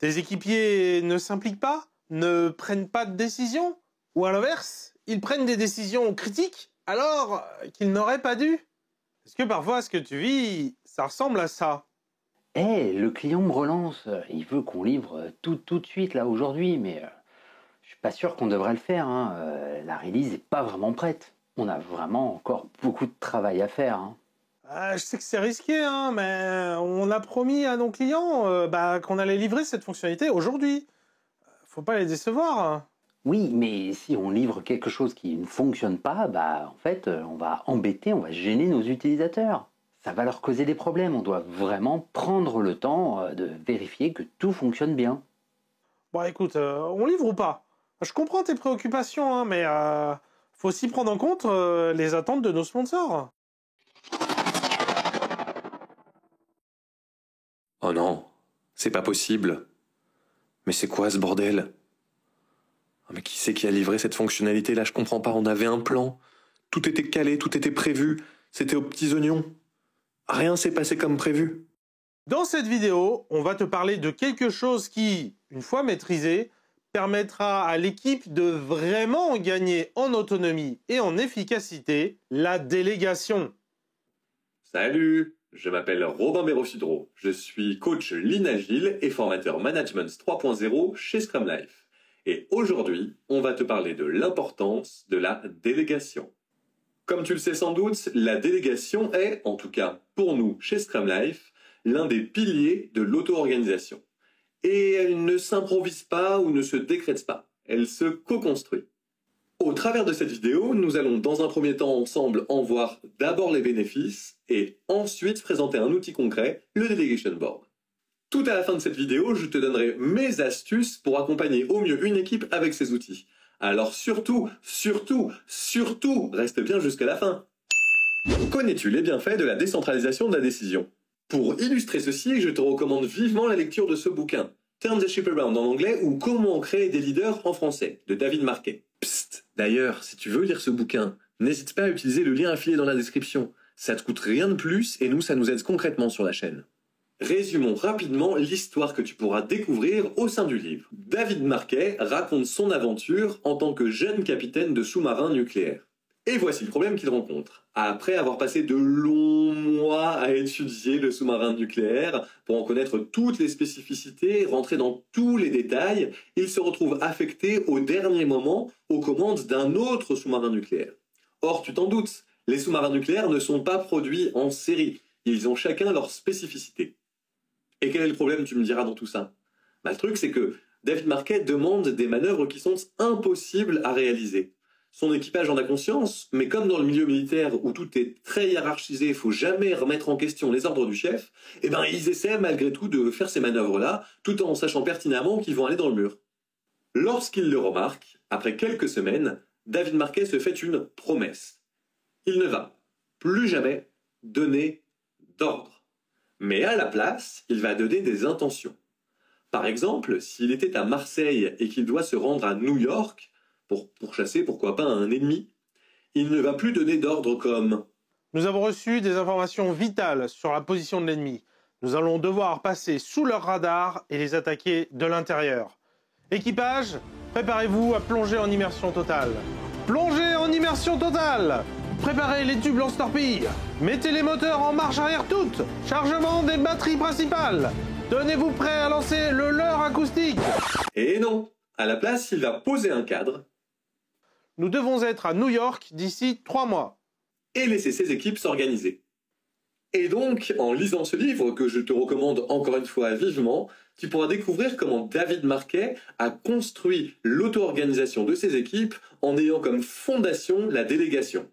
Tes équipiers ne s'impliquent pas, ne prennent pas de décision, ou à l'inverse, ils prennent des décisions critiques alors qu'ils n'auraient pas dû. Est-ce que parfois ce que tu vis, ça ressemble à ça? Le client me relance, il veut qu'on livre tout de suite, là, aujourd'hui, mais je suis pas sûr qu'on devrait le faire, hein. La release est pas vraiment prête. On a vraiment encore beaucoup de travail à faire, hein. Je sais que c'est risqué, hein, mais on a promis à nos clients qu'on allait livrer cette fonctionnalité aujourd'hui. Faut pas les décevoir, hein. Oui, mais si on livre quelque chose qui ne fonctionne pas, en fait, on va gêner nos utilisateurs. Ça va leur causer des problèmes. On doit vraiment prendre le temps de vérifier que tout fonctionne bien. Bon, écoute, on livre ou pas? Je comprends tes préoccupations, hein, mais faut aussi prendre en compte les attentes de nos sponsors. Oh non, c'est pas possible. Mais c'est quoi ce bordel? Ah, mais qui c'est qui a livré cette fonctionnalité là? Je comprends pas, on avait un plan. Tout était calé, tout était prévu. C'était aux petits oignons. Rien s'est passé comme prévu. Dans cette vidéo, on va te parler de quelque chose qui, une fois maîtrisé, permettra à l'équipe de vraiment gagner en autonomie et en efficacité, la délégation. Salut, je m'appelle Robin Béraud-Fudreau. Je suis coach Lean Agile et formateur Management 3.0 chez Scrum Life. Et aujourd'hui, on va te parler de l'importance de la délégation. Comme tu le sais sans doute, la délégation est, en tout cas pour nous chez Scrum Life, l'un des piliers de l'auto-organisation. Et elle ne s'improvise pas ou ne se décrète pas, elle se co-construit. Au travers de cette vidéo, nous allons dans un premier temps ensemble en voir d'abord les bénéfices et ensuite présenter un outil concret, le Delegation Board. Tout à la fin de cette vidéo, je te donnerai mes astuces pour accompagner au mieux une équipe avec ces outils. Alors surtout, reste bien jusqu'à la fin. Connais-tu les bienfaits de la décentralisation de la décision? Pour illustrer ceci, je te recommande vivement la lecture de ce bouquin, Turn the Ship Around en anglais ou Comment créer des leaders en français, de David Marquet. Psst, d'ailleurs, si tu veux lire ce bouquin, n'hésite pas à utiliser le lien affilié dans la description. Ça te coûte rien de plus et nous, ça nous aide concrètement sur la chaîne. Résumons rapidement l'histoire que tu pourras découvrir au sein du livre. David Marquet raconte son aventure en tant que jeune capitaine de sous-marin nucléaire. Et voici le problème qu'il rencontre. Après avoir passé de longs mois à étudier le sous-marin nucléaire, pour en connaître toutes les spécificités, rentrer dans tous les détails, il se retrouve affecté au dernier moment aux commandes d'un autre sous-marin nucléaire. Or, tu t'en doutes, les sous-marins nucléaires ne sont pas produits en série. Ils ont chacun leur spécificité. Et quel est le problème, tu me diras, dans tout ça? Le truc, c'est que David Marquet demande des manœuvres qui sont impossibles à réaliser. Son équipage en a conscience, mais comme dans le milieu militaire où tout est très hiérarchisé, il faut jamais remettre en question les ordres du chef, ils essaient malgré tout de faire ces manœuvres-là, tout en sachant pertinemment qu'ils vont aller dans le mur. Lorsqu'il le remarque, après quelques semaines, David Marquet se fait une promesse. Il ne va plus jamais donner d'ordre. Mais à la place, il va donner des intentions. Par exemple, s'il était à Marseille et qu'il doit se rendre à New York pour chasser, pourquoi pas, un ennemi, il ne va plus donner d'ordre comme « Nous avons reçu des informations vitales sur la position de l'ennemi. Nous allons devoir passer sous leur radar et les attaquer de l'intérieur. Équipage, préparez-vous à plonger en immersion totale. Plongez en immersion totale! Préparez les tubes lance-torpilles. Mettez les moteurs en marche arrière toutes. Chargement des batteries principales. Tenez-vous prêt à lancer le leurre acoustique. » Et non, à la place, il va poser un cadre. Nous devons être à New York d'ici 3 mois. Et laisser ses équipes s'organiser. Et donc, en lisant ce livre, que je te recommande encore une fois vivement, tu pourras découvrir comment David Marquet a construit l'auto-organisation de ses équipes en ayant comme fondation la délégation.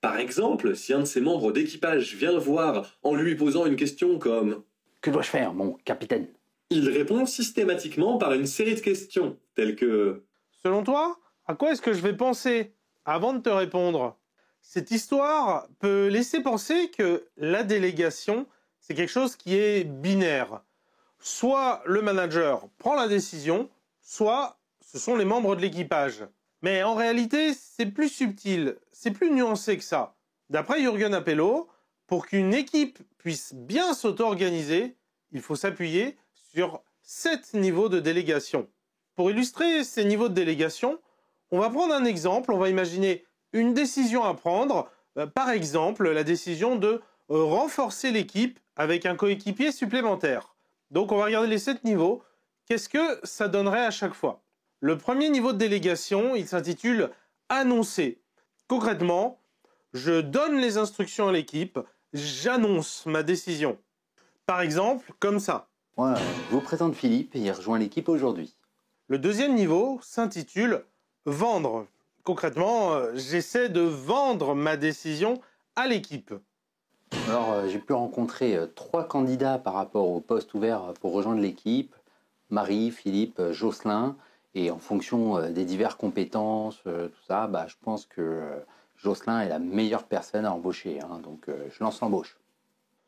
Par exemple, si un de ses membres d'équipage vient le voir en lui posant une question comme « Que dois-je faire, mon capitaine ?» il répond systématiquement par une série de questions, telles que « Selon toi, à quoi est-ce que je vais penser avant de te répondre ?» Cette histoire peut laisser penser que la délégation, c'est quelque chose qui est binaire. Soit le manager prend la décision, soit ce sont les membres de l'équipage. Mais en réalité, c'est plus subtil, c'est plus nuancé que ça. D'après Jürgen Appelo, pour qu'une équipe puisse bien s'auto-organiser, il faut s'appuyer sur 7 niveaux de délégation. Pour illustrer ces niveaux de délégation, on va prendre un exemple, on va imaginer une décision à prendre, par exemple la décision de renforcer l'équipe avec un coéquipier supplémentaire. Donc on va regarder les 7 niveaux, qu'est-ce que ça donnerait à chaque fois? Le premier niveau de délégation, il s'intitule « Annoncer ». Concrètement, je donne les instructions à l'équipe, j'annonce ma décision. Par exemple, comme ça. Moi, je vous présente Philippe et il rejoint l'équipe aujourd'hui. Le deuxième niveau s'intitule « Vendre ». Concrètement, j'essaie de vendre ma décision à l'équipe. Alors, j'ai pu rencontrer 3 candidats par rapport au poste ouvert pour rejoindre l'équipe. Marie, Philippe, Jocelyn. Et en fonction des diverses compétences, tout ça, je pense que Jocelyn est la meilleure personne à embaucher. Donc, je lance l'embauche.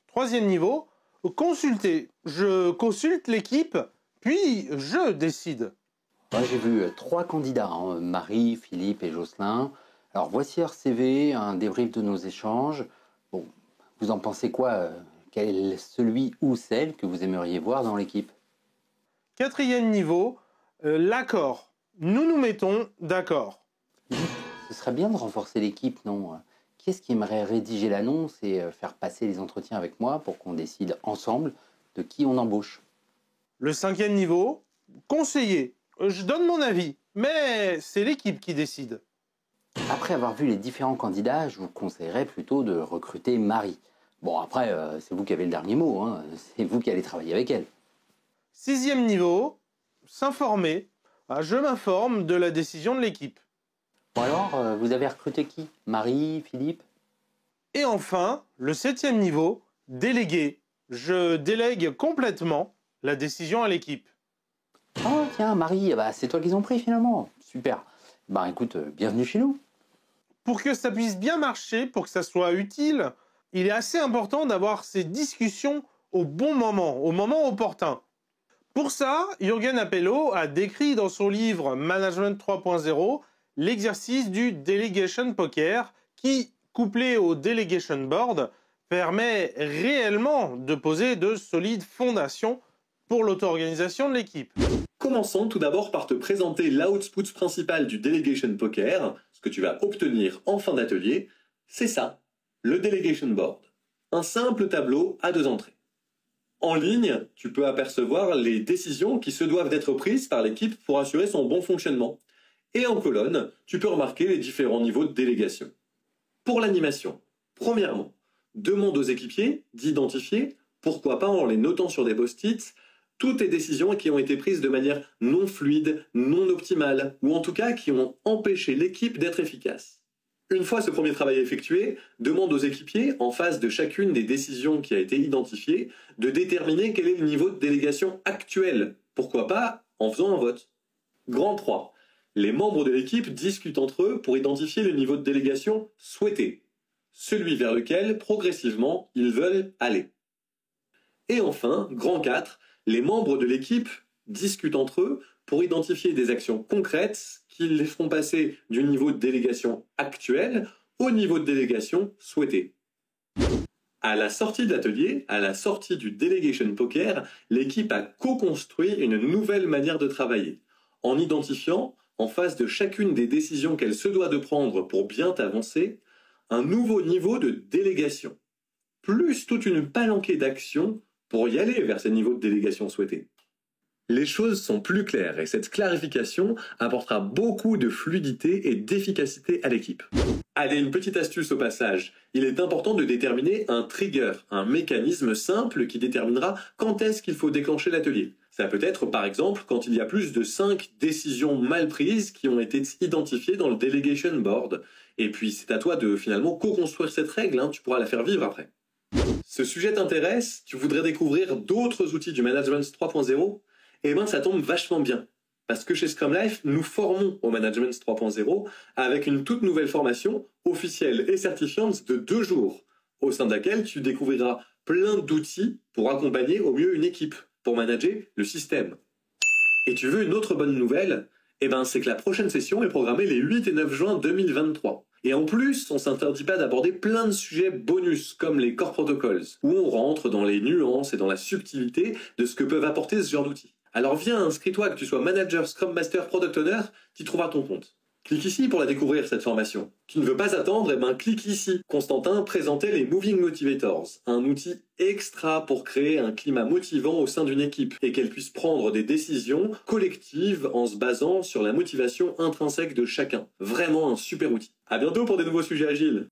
Troisième niveau, consulter. Je consulte l'équipe, puis je décide. Moi, j'ai vu 3 candidats, Marie, Philippe et Jocelyn. Alors, voici leur CV, un débrief de nos échanges. Bon, vous en pensez quoi? Quel est celui ou celle que vous aimeriez voir dans l'équipe? Quatrième niveau, l'accord. Nous nous mettons d'accord. Ce serait bien de renforcer l'équipe, non? Qui est-ce qui aimerait rédiger l'annonce et faire passer les entretiens avec moi pour qu'on décide ensemble de qui on embauche? Le cinquième niveau, conseiller. Je donne mon avis, mais c'est l'équipe qui décide. Après avoir vu les différents candidats, je vous conseillerais plutôt de recruter Marie. Bon, après, c'est vous qui avez le dernier mot, c'est vous qui allez travailler avec elle. Sixième niveau, s'informer. Je m'informe de la décision de l'équipe. Bon alors, vous avez recruté qui? Marie, Philippe? Et enfin, le septième niveau, déléguer. Je délègue complètement la décision à l'équipe. Oh tiens, Marie, c'est toi qu'ils ont pris finalement. Super. Écoute, bienvenue chez nous. Pour que ça puisse bien marcher, pour que ça soit utile, il est assez important d'avoir ces discussions au bon moment, au moment opportun. Pour ça, Jürgen Appelo a décrit dans son livre Management 3.0 l'exercice du Delegation Poker qui, couplé au Delegation Board, permet réellement de poser de solides fondations pour l'auto-organisation de l'équipe. Commençons tout d'abord par te présenter l'output principal du Delegation Poker, ce que tu vas obtenir en fin d'atelier. C'est ça, le Delegation Board. Un simple tableau à 2 entrées. En ligne, tu peux apercevoir les décisions qui se doivent d'être prises par l'équipe pour assurer son bon fonctionnement. Et en colonne, tu peux remarquer les différents niveaux de délégation. Pour l'animation, premièrement, demande aux équipiers d'identifier, pourquoi pas en les notant sur des post-it, toutes les décisions qui ont été prises de manière non fluide, non optimale, ou en tout cas qui ont empêché l'équipe d'être efficace. Une fois ce premier travail effectué, demande aux équipiers, en face de chacune des décisions qui a été identifiée, de déterminer quel est le niveau de délégation actuel. Pourquoi pas en faisant un vote. Grand 3. Les membres de l'équipe discutent entre eux pour identifier le niveau de délégation souhaité, celui vers lequel, progressivement, ils veulent aller. Et enfin, grand 4, les membres de l'équipe discutent entre eux pour identifier des actions concrètes qui les feront passer du niveau de délégation actuel au niveau de délégation souhaité. À la sortie de l'atelier, à la sortie du Delegation Poker, l'équipe a co-construit une nouvelle manière de travailler, en identifiant, en face de chacune des décisions qu'elle se doit de prendre pour bien avancer, un nouveau niveau de délégation, plus toute une palanquée d'actions pour y aller vers ces niveaux de délégation souhaités. Les choses sont plus claires et cette clarification apportera beaucoup de fluidité et d'efficacité à l'équipe. Allez, une petite astuce au passage. Il est important de déterminer un trigger, un mécanisme simple qui déterminera quand est-ce qu'il faut déclencher l'atelier. Ça peut être par exemple quand il y a plus de 5 décisions mal prises qui ont été identifiées dans le Delegation Board. Et puis c'est à toi de finalement co-construire cette règle, tu pourras la faire vivre après. Ce sujet t'intéresse? Tu voudrais découvrir d'autres outils du Management 3.0? Eh bien, ça tombe vachement bien. Parce que chez Scrum Life, nous formons au Management 3.0 avec une toute nouvelle formation officielle et certifiante de 2 jours, au sein de laquelle tu découvriras plein d'outils pour accompagner au mieux une équipe, pour manager le système. Et tu veux une autre bonne nouvelle? Eh ben, c'est que la prochaine session est programmée les 8 et 9 juin 2023. Et en plus, on s'interdit pas d'aborder plein de sujets bonus, comme les core protocols, où on rentre dans les nuances et dans la subtilité de ce que peuvent apporter ce genre d'outils. Alors viens, inscris-toi, que tu sois manager, scrum master, product owner, tu trouveras ton compte. Clique ici pour la découvrir, cette formation. Tu ne veux pas attendre, clique ici. Constantin présentait les Moving Motivators, un outil extra pour créer un climat motivant au sein d'une équipe et qu'elle puisse prendre des décisions collectives en se basant sur la motivation intrinsèque de chacun. Vraiment un super outil. À bientôt pour des nouveaux sujets agiles.